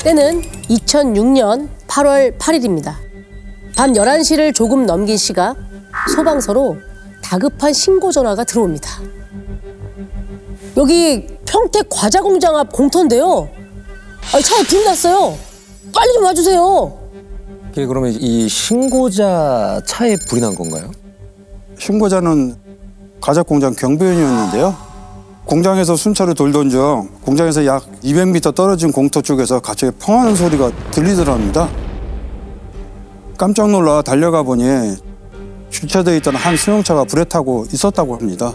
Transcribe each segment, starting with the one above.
때는 2006년 8월 8일입니다. 밤 11시를 조금 넘긴 시각 소방서로 다급한 신고 전화가 들어옵니다. 여기 평택 과자 공장 앞 공터인데요. 차에 불이 났어요. 빨리 좀 와주세요. 그러면 이 신고자 차에 불이 난 건가요? 신고자는 과자 공장 경비원이었는데요. 공장에서 순찰을 돌던 중 공장에서 약 200m 떨어진 공터 쪽에서 갑자기 펑하는 소리가 들리더랍니다. 깜짝 놀라 달려가 보니 주차되어 있던 한 승용차가 불에 타고 있었다고 합니다.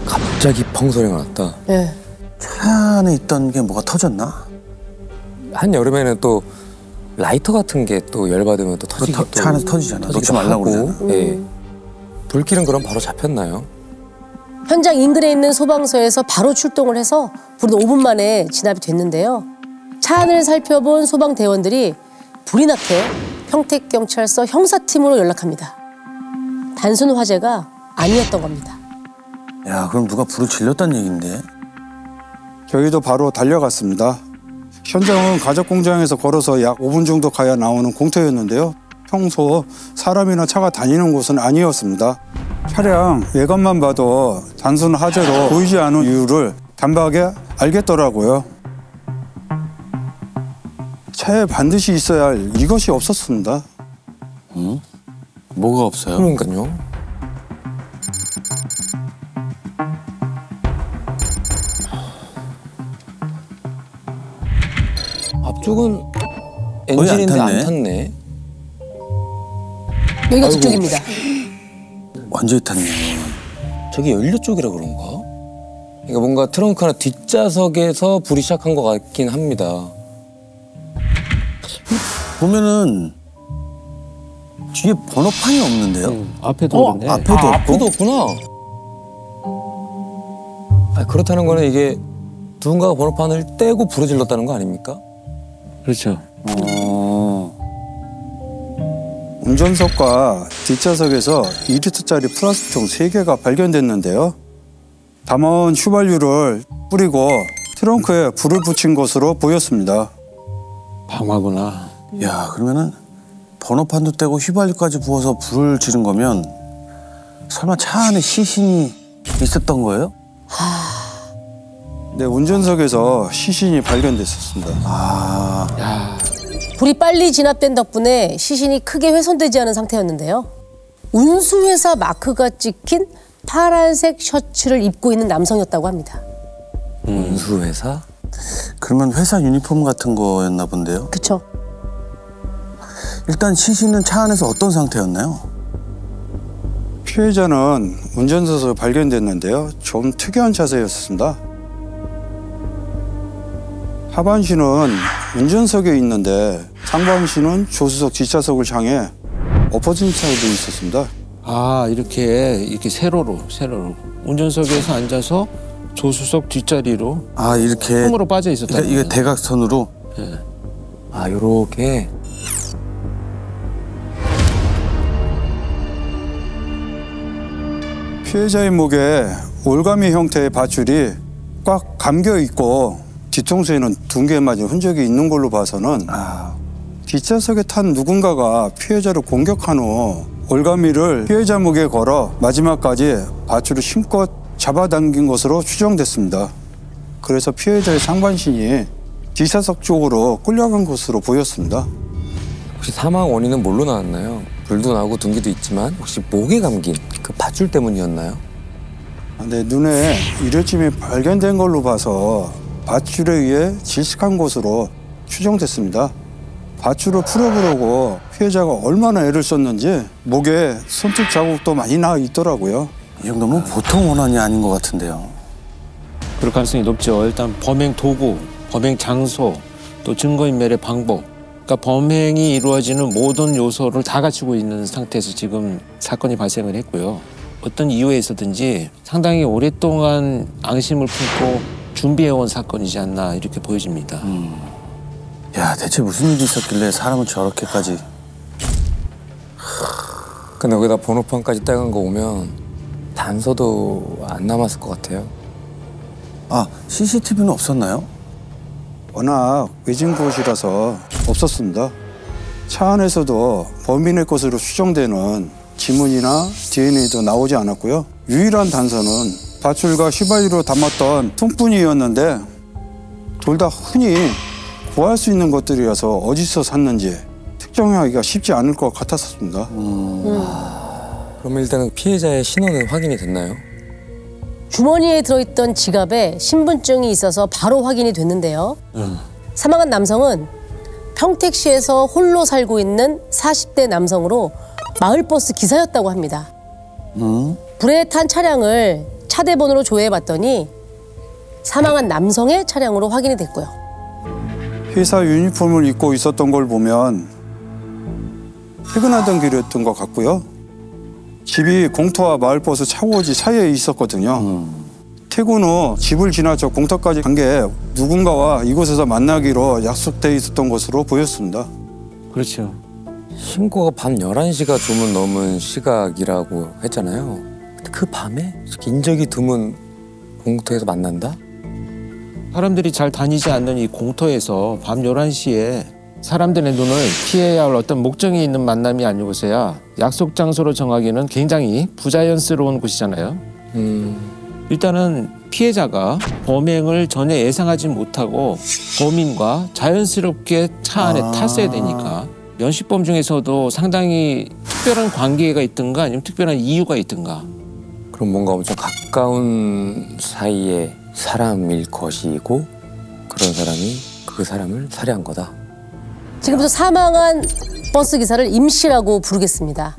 갑자기 펑 소리가 났다. 네. 차 안에 있던 게 뭐가 터졌나? 한여름에는 또 라이터 같은 게 또 열받으면 또 터지기도 차 안에서 터지잖아. 넣지 말라고 그러잖아. 예. 불길은 그럼 바로 잡혔나요? 현장 인근에 있는 소방서에서 바로 출동을 해서 불은 5분 만에 진압이 됐는데요. 차 안을 살펴본 소방대원들이 불이 나게 평택경찰서 형사팀으로 연락합니다. 단순 화재가 아니었던 겁니다. 야, 그럼 누가 불을 질렀다는 얘긴데? 저희도 바로 달려갔습니다. 현장은 가죽 공장에서 걸어서 약 5분 정도 가야 나오는 공터였는데요. 평소 사람이나 차가 다니는 곳은 아니었습니다. 차량 외관만 봐도 단순 화재로 보이지 않은 이유를 단박에 알겠더라고요. 차에 반드시 있어야 할 이것이 없었습니다. 뭐가 없어요? 그러니까요. 앞쪽은 엔진인데 안 탔네. 여기가 뒤쪽입니다. 완전히 탔네. 저기 연료 쪽이라 그런가? 그러니까 뭔가 트렁크나 뒷좌석에서 불이 시작한 것 같긴 합니다. 보면은 뒤에 번호판이 없는데요? 앞에도 없네. 앞에도 없고? 앞에도 없구나. 그렇다는 거는 이게 누군가가 번호판을 떼고 불을 질렀다는 거 아닙니까? 그렇죠. 운전석과 뒷좌석에서 2리터짜리 플라스틱통 3개가 발견됐는데요. 담아온 휘발유를 뿌리고 트렁크에 불을 붙인 것으로 보였습니다. 방화구나. 야, 그러면은 번호판도 떼고 휘발유까지 부어서 불을 지른 거면 설마 차 안에 시신이 있었던 거예요? 네, 운전석에서 시신이 발견됐었습니다. 불이 빨리 진압된 덕분에 시신이 크게 훼손되지 않은 상태였는데요. 운수회사 마크가 찍힌 파란색 셔츠를 입고 있는 남성이었다고 합니다. 운수회사? 그러면 회사 유니폼 같은 거였나 본데요? 그쵸? 일단 시신은 차 안에서 어떤 상태였나요? 피해자는 운전석에서 발견됐는데요. 좀 특이한 자세였습니다. 하반신은 운전석에 있는데 상반신은 조수석 뒷좌석을 향해 엎어진 차에도 있었습니다. 이렇게 세로로 운전석에서 앉아서 조수석 뒷자리로 이렇게 홈으로 빠져 있었다. 그러니까 이게 대각선으로. 네. 요렇게. 피해자의 목에 올가미 형태의 밧줄이 꽉 감겨 있고 뒤통수에는 둥개 맞은 흔적이 있는 걸로 봐서는 뒷좌석에 탄 누군가가 피해자를 공격한 후 올가미를 피해자 목에 걸어 마지막까지 밧줄을 힘껏 잡아당긴 것으로 추정됐습니다. 그래서 피해자의 상반신이 뒷좌석 쪽으로 끌려간 것으로 보였습니다. 혹시 사망 원인은 뭘로 나왔나요? 불도 나고 둔기도 있지만 혹시 목에 감긴 그 밧줄 때문이었나요? 네, 눈에 이료침이 발견된 걸로 봐서 밧줄에 의해 질식한 것으로 추정됐습니다. 밧줄을 풀어보려고 피해자가 얼마나 애를 썼는지 목에 손톱 자국도 많이 나 있더라고요. 이 정도면 보통 원한이 아닌 것 같은데요. 그럴 가능성이 높죠. 일단 범행 도구, 범행 장소, 또 증거인멸의 방법. 그러니까 범행이 이루어지는 모든 요소를 다 갖추고 있는 상태에서 지금 사건이 발생을 했고요. 어떤 이유에 있었든지 상당히 오랫동안 앙심을 품고 준비해온 사건이지 않나 이렇게 보여집니다. 야, 대체 무슨 일이 있었길래 사람을 저렇게까지. 근데 여기다 번호판까지 떼간 거 보면 단서도 안 남았을 것 같아요. CCTV는 없었나요? 워낙 외진 곳이라서 없었습니다. 차 안에서도 범인의 것으로 추정되는 지문이나 DNA도 나오지 않았고요. 유일한 단서는 밧줄과 휘발유로 담았던 통뿐이었는데 둘 다 흔히 구할 수 있는 것들이라서 어디서 샀는지 특정하기가 쉽지 않을 것 같았습니다. 그러면 일단은 피해자의 신원은 확인이 됐나요? 주머니에 들어있던 지갑에 신분증이 있어서 바로 확인이 됐는데요. 사망한 남성은 평택시에서 홀로 살고 있는 40대 남성으로 마을버스 기사였다고 합니다. 불에 탄 차량을 차대번호로 조회해봤더니 사망한 남성의 차량으로 확인이 됐고요. 회사 유니폼을 입고 있었던 걸 보면 퇴근하던 길이었던 것 같고요. 집이 공터와 마을버스 차고지 사이에 있었거든요. 퇴근 후 집을 지나쳐 공터까지 간 게 누군가와 이곳에서 만나기로 약속돼 있었던 것으로 보였습니다. 그렇죠. 신고가 밤 11시가 조금 넘은 시각이라고 했잖아요. 근데 그 밤에 인적이 드문 공터에서 만난다? 사람들이 잘 다니지 않는 이 공터에서 밤 11시에 사람들의 눈을 피해야 할 어떤 목적이 있는 만남이 아니고서야 약속 장소로 정하기는 굉장히 부자연스러운 곳이잖아요. 일단은 피해자가 범행을 전혀 예상하지 못하고 범인과 자연스럽게 차 안에 탔어야 되니까 면식범 중에서도 상당히 특별한 관계가 있든가 아니면 특별한 이유가 있든가. 그럼 뭔가 엄청 가까운 사이에 사람일 것이고 그런 사람이 그 사람을 살해한 거다. 지금부터 사망한 버스 기사를 임씨라고 부르겠습니다.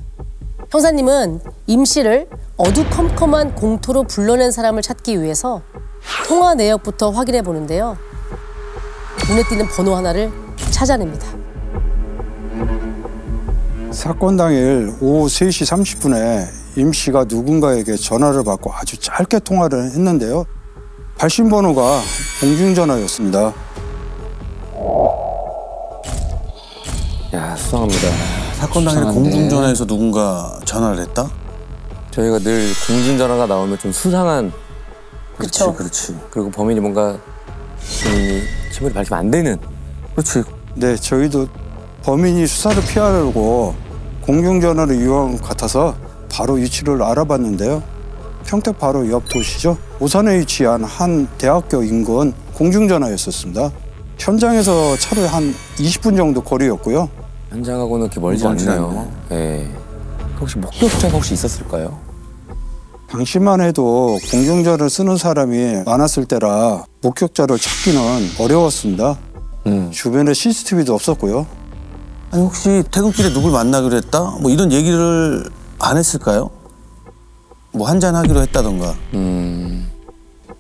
형사님은 임씨를 어두컴컴한 공터로 불러낸 사람을 찾기 위해서 통화 내역부터 확인해 보는데요. 눈에 띄는 번호 하나를 찾아냅니다. 사건 당일 오후 3시 30분에 임씨가 누군가에게 전화를 받고 아주 짧게 통화를 했는데요. 발신 번호가 공중전화였습니다. 야, 수상합니다. 사건 당일 수상한데. 공중전화에서 누군가 전화를 했다? 저희가 늘 공중전화가 나오면 좀 수상한, 그렇죠. 그렇지. 그리고 범인이 뭔가 신분이 밝히면 안 되는. 그렇지. 네, 저희도 범인이 수사를 피하려고 공중전화를 이용한 것 같아서 바로 위치를 알아봤는데요. 평택 바로 옆 도시죠. 오산에 위치한 한 대학교 인근 공중전화였었습니다. 현장에서 차로 한 20분 정도 거리였고요. 현장하고는 그렇게 멀지 멀지 않네요. 예. 혹시 목격자가 혹시 있었을까요? 당시만 해도 공중전화를 쓰는 사람이 많았을 때라 목격자를 찾기는 어려웠습니다. 주변에 CCTV도 없었고요. 아니 혹시 퇴근길에 누굴 만나기로 했다? 뭐 이런 얘기를 안 했을까요? 뭐 한잔 하기로 했다던가.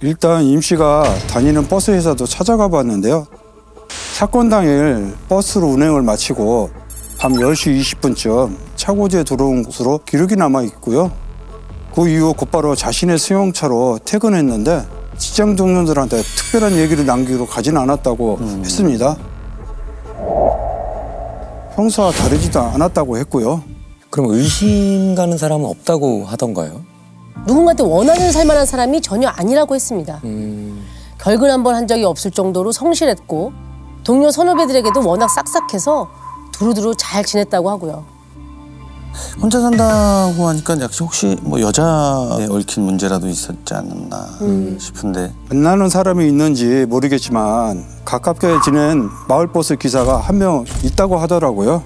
일단 임 씨가 다니는 버스 회사도 찾아가 봤는데요. 사건 당일 버스로 운행을 마치고 밤 10시 20분쯤 차고지에 들어온 것으로 기록이 남아 있고요. 그 이후 곧바로 자신의 승용차로 퇴근했는데 직장 동료들한테 특별한 얘기를 남기고 가진 않았다고 했습니다. 평소와 다르지도 않았다고 했고요. 그럼 의심 가는 사람은 없다고 하던가요? 누군가한테 원한을 살 만한 사람이 전혀 아니라고 했습니다. 결근 한 번 한 적이 없을 정도로 성실했고 동료 선후배들에게도 워낙 싹싹해서 두루두루 잘 지냈다고 하고요. 혼자 산다고 하니까 역시 혹시 뭐 여자에 얽힌 문제라도 있었지 않나 싶은데. 만나는 사람이 있는지 모르겠지만 가깝게 지낸 마을버스 기사가 한 명 있다고 하더라고요.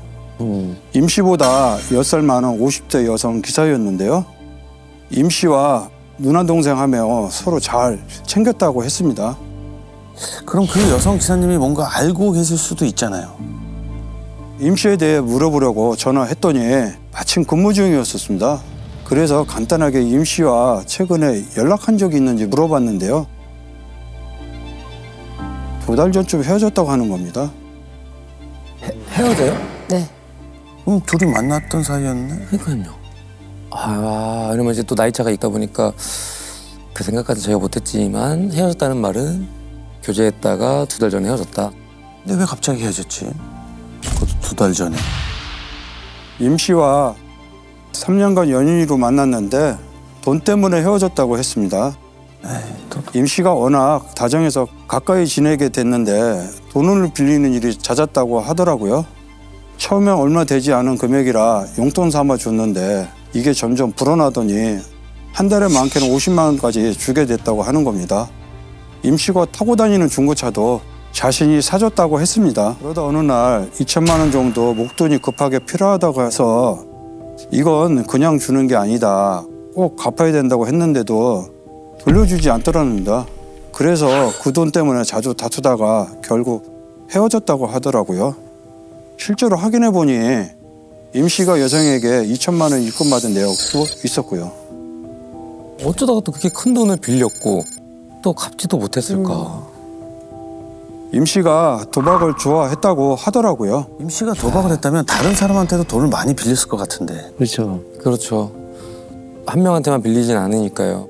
임 씨보다 10살 많은 50대 여성 기사였는데요. 임 씨와 누나 동생 하며 서로 잘 챙겼다고 했습니다. 그럼 그 여성 기사님이 뭔가 알고 계실 수도 있잖아요. 임 씨에 대해 물어보려고 전화했더니 마침 근무 중이었었습니다. 그래서 간단하게 임 씨와 최근에 연락한 적이 있는지 물어봤는데요. 2달 전쯤 헤어졌다고 하는 겁니다. 헤어져요? 네. 그럼 둘이 만났던 사이였네? 그러니까요. 아, 이러면 이제 또 나이 차가 있다 보니까 그 생각까지 제가 못했지만 헤어졌다는 말은 교제했다가 2달 전에 헤어졌다. 근데 왜 갑자기 헤어졌지? 그것도 2달 전에. 임 씨와 3년간 연인으로 만났는데 돈 때문에 헤어졌다고 했습니다. 임 씨가 워낙 다정해서 가까이 지내게 됐는데 돈을 빌리는 일이 잦았다고 하더라고요. 처음엔 얼마 되지 않은 금액이라 용돈 삼아 줬는데 이게 점점 불어나더니 한 달에 많게는 50만 원까지 주게 됐다고 하는 겁니다. 임 씨가 타고 다니는 중고차도 자신이 사줬다고 했습니다. 그러다 어느 날 2천만 원 정도 목돈이 급하게 필요하다고 해서 이건 그냥 주는 게 아니다. 꼭 갚아야 된다고 했는데도 돌려주지 않더랍니다. 그래서 그 돈 때문에 자주 다투다가 결국 헤어졌다고 하더라고요. 실제로 확인해 보니 임 씨가 여성에게 2천만 원 입금받은 내역도 있었고요. 어쩌다가 또 그렇게 큰 돈을 빌렸고 또 갚지도 못했을까. 임 씨가 도박을 좋아했다고 하더라고요. 임 씨가 도박을 했다면 다른 사람한테도 돈을 많이 빌렸을 것 같은데. 그렇죠. 그렇죠. 한 명한테만 빌리진 않으니까요.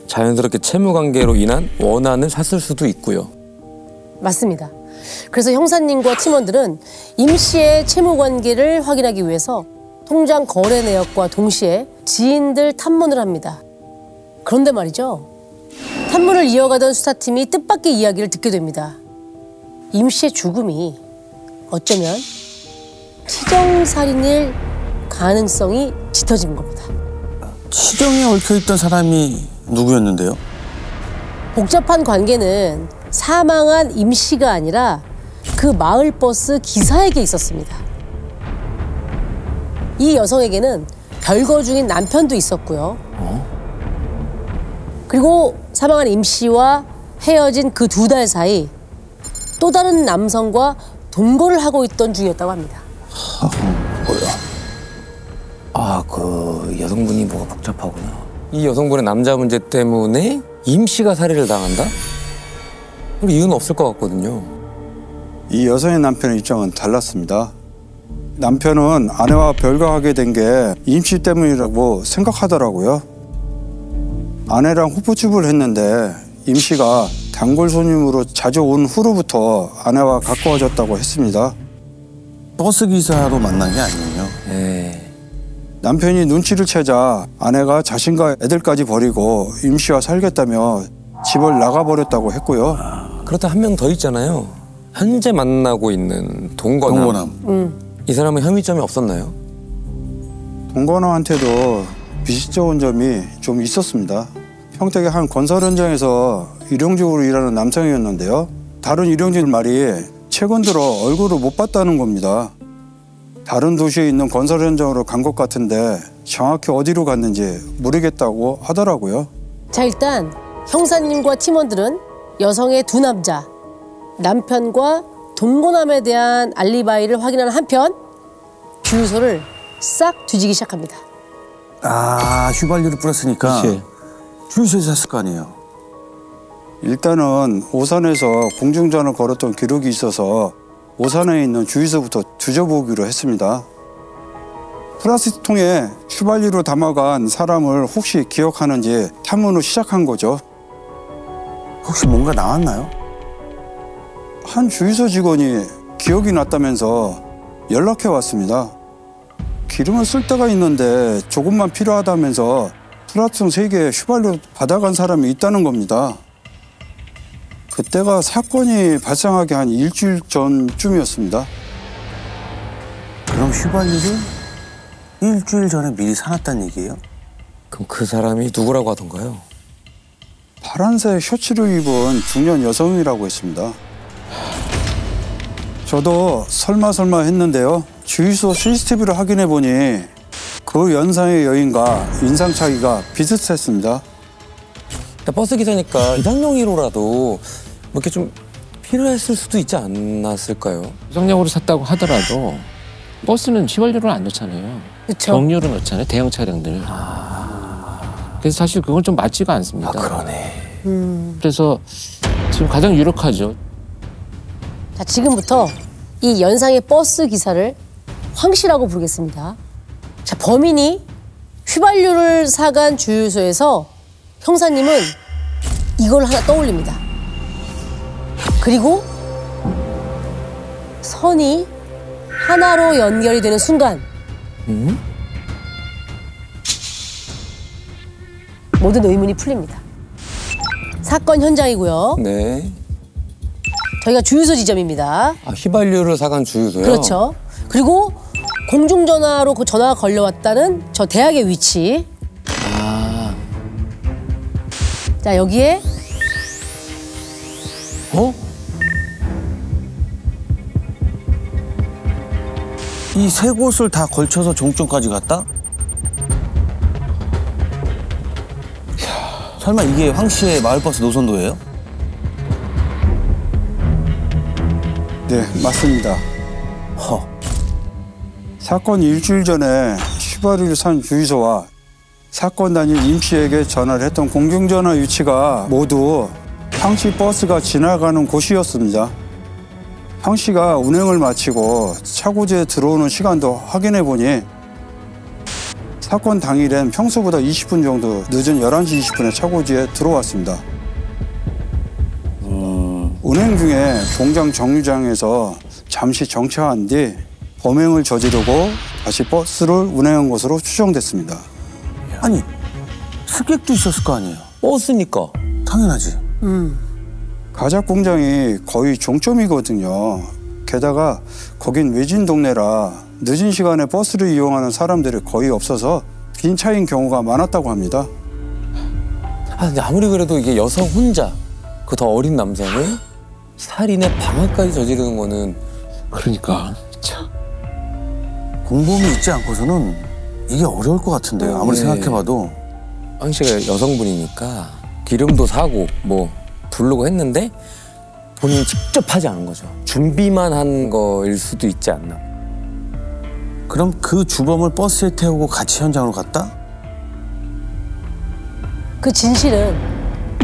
자연스럽게 채무 관계로 인한 원한을 샀을 수도 있고요. 맞습니다. 그래서 형사님과 팀원들은 임 씨의 채무 관계를 확인하기 위해서 통장 거래 내역과 동시에 지인들 탐문을 합니다. 그런데 말이죠. 탐문을 이어가던 수사팀이 뜻밖의 이야기를 듣게 됩니다. 임 씨의 죽음이 어쩌면 치정살인일 가능성이 짙어진 겁니다. 치정에 얽혀있던 사람이 누구였는데요? 복잡한 관계는 사망한 임 씨가 아니라 그 마을버스 기사에게 있었습니다. 이 여성에게는 별거 중인 남편도 있었고요. 그리고 사망한 임 씨와 헤어진 그 2달 사이 또 다른 남성과 동거를 하고 있던 중이었다고 합니다. 아, 그 여성분이 뭐가 복잡하구나. 이 여성분의 남자 문제 때문에 임 씨가 살해를 당한다? 그럴 이유는 없을 것 같거든요. 이 여성의 남편의 입장은 달랐습니다. 남편은 아내와 별거하게 된 게 임 씨 때문이라고 생각하더라고요. 아내랑 호프집을 했는데 임 씨가 단골 손님으로 자주 온 후로부터 아내와 가까워졌다고 했습니다. 버스 기사로 만난 게 아니군요. 네. 남편이 눈치를 채자 아내가 자신과 애들까지 버리고 임 씨와 살겠다며 집을 나가버렸다고 했고요. 그렇다 한 명 더 있잖아요. 현재 만나고 있는 동거남. 이 사람은 혐의점이 없었나요? 동거남한테도 비슷한 점이 좀 있었습니다. 평택의 한 건설 현장에서 일용직으로 일하는 남성이었는데요. 다른 일용직 말이 최근 들어 얼굴을 못 봤다는 겁니다. 다른 도시에 있는 건설 현장으로 간 것 같은데 정확히 어디로 갔는지 모르겠다고 하더라고요. 자, 일단 형사님과 팀원들은 여성의 2 남자, 남편과 동거남에 대한 알리바이를 확인하는 한편 주유소를 싹 뒤지기 시작합니다. 아, 휘발유를 뿌렸으니까 그치. 주유소에서 샀을 거 아니에요. 일단은 오산에서 공중전을 걸었던 기록이 있어서 오산에 있는 주유소부터 뒤져보기로 했습니다. 플라스틱 통에 휘발유를 담아간 사람을 혹시 기억하는지 탐문을 시작한 거죠. 혹시 뭔가 나왔나요? 한 주유소 직원이 기억이 났다면서 연락해 왔습니다. 기름을 쓸 데가 있는데 조금만 필요하다면서 플라스틱 3개 휘발유 받아간 사람이 있다는 겁니다. 그때가 사건이 발생하기 한 일주일 전쯤이었습니다. 그럼 휘발유를 일주일 전에 미리 사놨다는 얘기예요? 그럼 그 사람이 누구라고 하던가요? 파란색 셔츠를 입은 중년 여성이라고 했습니다. 저도 설마 했는데요. 주유소 CCTV를 확인해 보니 그 연상의 여인과 인상 차이가 비슷했습니다. 버스 기사니까 이상용이로라도 뭐 이렇게 좀 필요했을 수도 있지 않았을까요? 부상량으로 샀다고 하더라도 버스는 휘발유를 안 넣잖아요. 그쵸. 경유를 넣잖아요. 대형 차량들. 그래서 사실 그건 좀 맞지가 않습니다. 아, 그러네. 그래서 지금 가장 유력하죠. 자, 지금부터 이 연상의 버스 기사를 황씨라고 부르겠습니다. 자, 범인이 휘발유를 사간 주유소에서 형사님은 이걸 하나 떠올립니다. 그리고 선이 하나로 연결이 되는 순간 모든 의문이 풀립니다. 사건 현장이고요. 네. 저희가 주유소 지점입니다. 아, 휘발유를 사간 주유소요? 그렇죠. 그리고 공중전화로 그 전화가 걸려왔다는 저 대학의 위치. 아. 자, 여기에 어? 이 세 곳을 다 걸쳐서 종점까지 갔다? 설마 이게 황 씨의 마을버스 노선도예요? 네, 맞습니다. 허. 사건 일주일 전에 휘발유를 산 주유소와 사건 당일 임 씨에게 전화를 했던 공중전화 위치가 모두 황 씨 버스가 지나가는 곳이었습니다. 황 씨가 운행을 마치고 차고지에 들어오는 시간도 확인해 보니 사건 당일엔 평소보다 20분 정도 늦은 11시 20분에 차고지에 들어왔습니다. 운행 중에 공장 정류장에서 잠시 정차한 뒤 범행을 저지르고 다시 버스를 운행한 것으로 추정됐습니다. 아니, 승객도 있었을 거 아니에요? 버스니까. 당연하지. 가작 공장이 거의 종점이거든요. 게다가 거긴 외진 동네라 늦은 시간에 버스를 이용하는 사람들이 거의 없어서 빈 차인 경우가 많았다고 합니다. 아, 근데 아무리 그래도 이게 여성 혼자, 그 더 어린 남자는 살인의 방화까지 저지르는 거는 그러니까 참. 공범이 있지 않고서는 이게 어려울 것 같은데요. 아무리 네. 생각해봐도. 황 씨가 여성분이니까 기름도 사고 뭐 부르고 했는데 본인이 직접 하지 않은 거죠. 준비만 한 거일 수도 있지 않나. 그럼 그 주범을 버스에 태우고 같이 현장으로 갔다? 그 진실은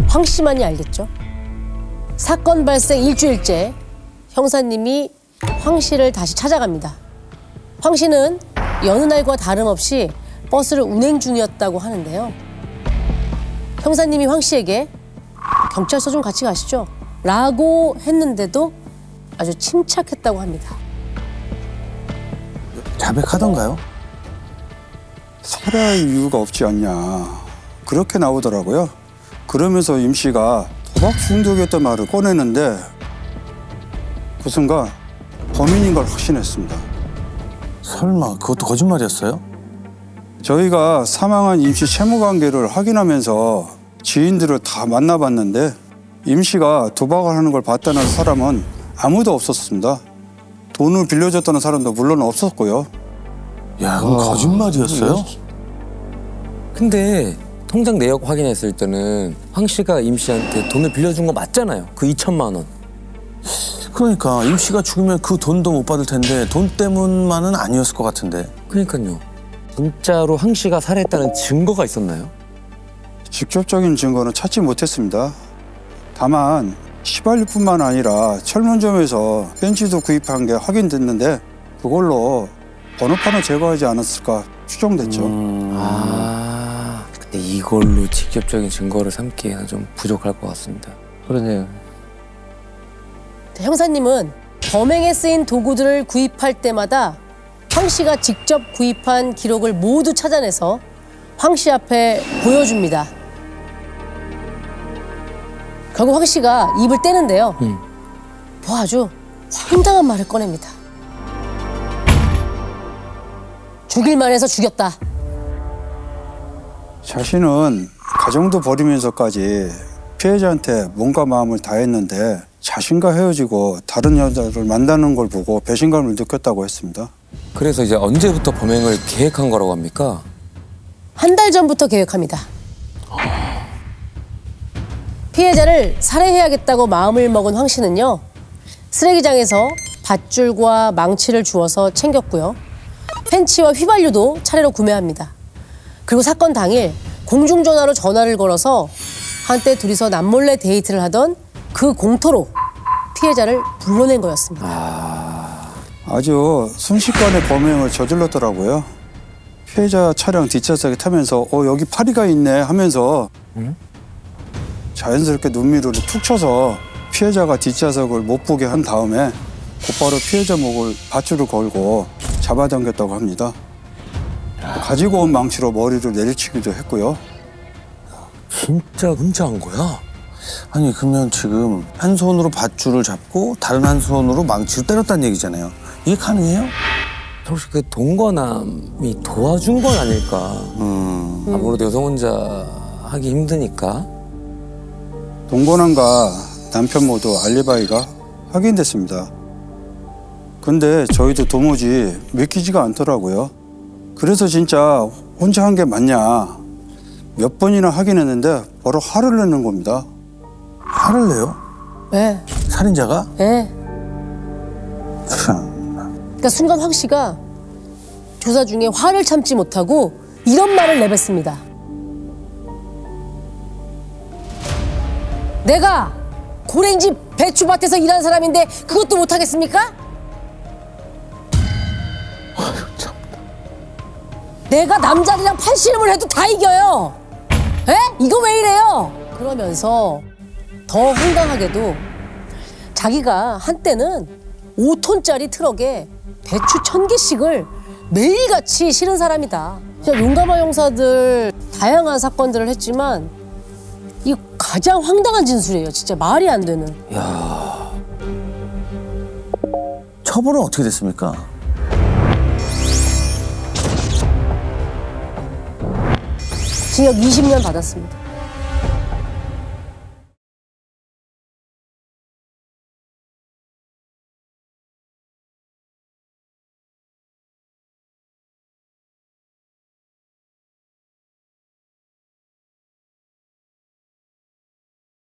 황 씨만이 알겠죠. 사건 발생 일주일째 형사님이 황 씨를 다시 찾아갑니다. 황 씨는 여느 날과 다름없이 버스를 운행 중이었다고 하는데요. 형사님이 황 씨에게 경찰서 좀 같이 가시죠 라고 했는데도 아주 침착했다고 합니다. 자백하던가요? 살해할 이유가 없지 않냐 그렇게 나오더라고요. 그러면서 임 씨가 도박 중독이었던 말을 꺼내는데 그 순간 범인인 걸 확신했습니다. 설마 그것도 거짓말이었어요? 저희가 사망한 임 씨 채무 관계를 확인하면서 지인들을 다 만나봤는데 임 씨가 도박을 하는 걸 봤다는 사람은 아무도 없었습니다. 돈을 빌려줬다는 사람도 물론 없었고요. 야, 그거 거짓말이었어요? 근데 통장 내역 확인했을 때는 황 씨가 임 씨한테 돈을 빌려준 거 맞잖아요. 그 2천만 원. 그러니까 임 씨가 죽으면 그 돈도 못 받을 텐데 돈 때문만은 아니었을 것 같은데. 그러니까요. 진짜로 황 씨가 살해했다는 증거가 있었나요? 직접적인 증거는 찾지 못했습니다. 다만 휘발유뿐만 아니라 철문점에서 벤츠도 구입한 게 확인됐는데 그걸로 번호판을 제거하지 않았을까 추정됐죠. 아, 근데 이걸로 직접적인 증거를 삼기에는 좀 부족할 것 같습니다. 그러네요. 형사님은 범행에 쓰인 도구들을 구입할 때마다 황 씨가 직접 구입한 기록을 모두 찾아내서 황 씨 앞에 보여줍니다. 결국 황 씨가 입을 떼는데요. 뭐 아주 황당한 말을 꺼냅니다. 죽일만 해서 죽였다. 자신은 가정도 버리면서까지 피해자한테 몸과 마음을 다했는데 자신과 헤어지고 다른 여자를 만나는 걸 보고 배신감을 느꼈다고 했습니다. 그래서 이제 언제부터 범행을 계획한 거라고 합니까? 한 달 전부터 계획합니다. 피해자를 살해해야겠다고 마음을 먹은 황 씨는요. 쓰레기장에서 밧줄과 망치를 주워서 챙겼고요. 펜치와 휘발유도 차례로 구매합니다. 그리고 사건 당일 공중전화로 전화를 걸어서 한때 둘이서 남몰래 데이트를 하던 그 공터로 피해자를 불러낸 거였습니다. 아주 순식간에 범행을 저질렀더라고요. 피해자 차량 뒷좌석에 타면서 여기 파리가 있네 하면서 자연스럽게 눈미로를 툭 쳐서 피해자가 뒷좌석을 못 보게 한 다음에 곧바로 피해자 목을 밧줄을 걸고 잡아당겼다고 합니다. 가지고 온 망치로 머리를 내리치기도 했고요. 진짜 혼자 한 거야? 아니 그러면 지금 한 손으로 밧줄을 잡고 다른 한 손으로 망치를 때렸다는 얘기잖아요. 이게 가능해요? 혹시 그 동거남이 도와준 건 아닐까? 아무래도 여성 혼자 하기 힘드니까. 동거남과 남편 모두 알리바이가 확인됐습니다. 근데 저희도 도무지 믿기지가 않더라고요. 그래서 진짜 혼자 한 게 맞냐 몇 번이나 확인했는데 바로 화를 내는 겁니다. 화를 내요? 네. 살인자가? 네. 참. 그러니까 순간 황 씨가 조사 중에 화를 참지 못하고 이런 말을 내뱉습니다. 내가 고랭지 배추밭에서 일하는 사람인데 그것도 못하겠습니까? 내가 남자들이랑 팔씨름을 해도 다 이겨요. 에? 이거 왜 이래요? 그러면서 더 황당하게도 자기가 한때는 5톤짜리 트럭에 배추 1000개씩을 매일같이 실은 사람이다. 진짜 용감한 형사들 다양한 사건들을 했지만 이 가장 황당한 진술이에요. 진짜 말이 안 되는. 야, 처벌은 어떻게 됐습니까? 징역 20년 받았습니다.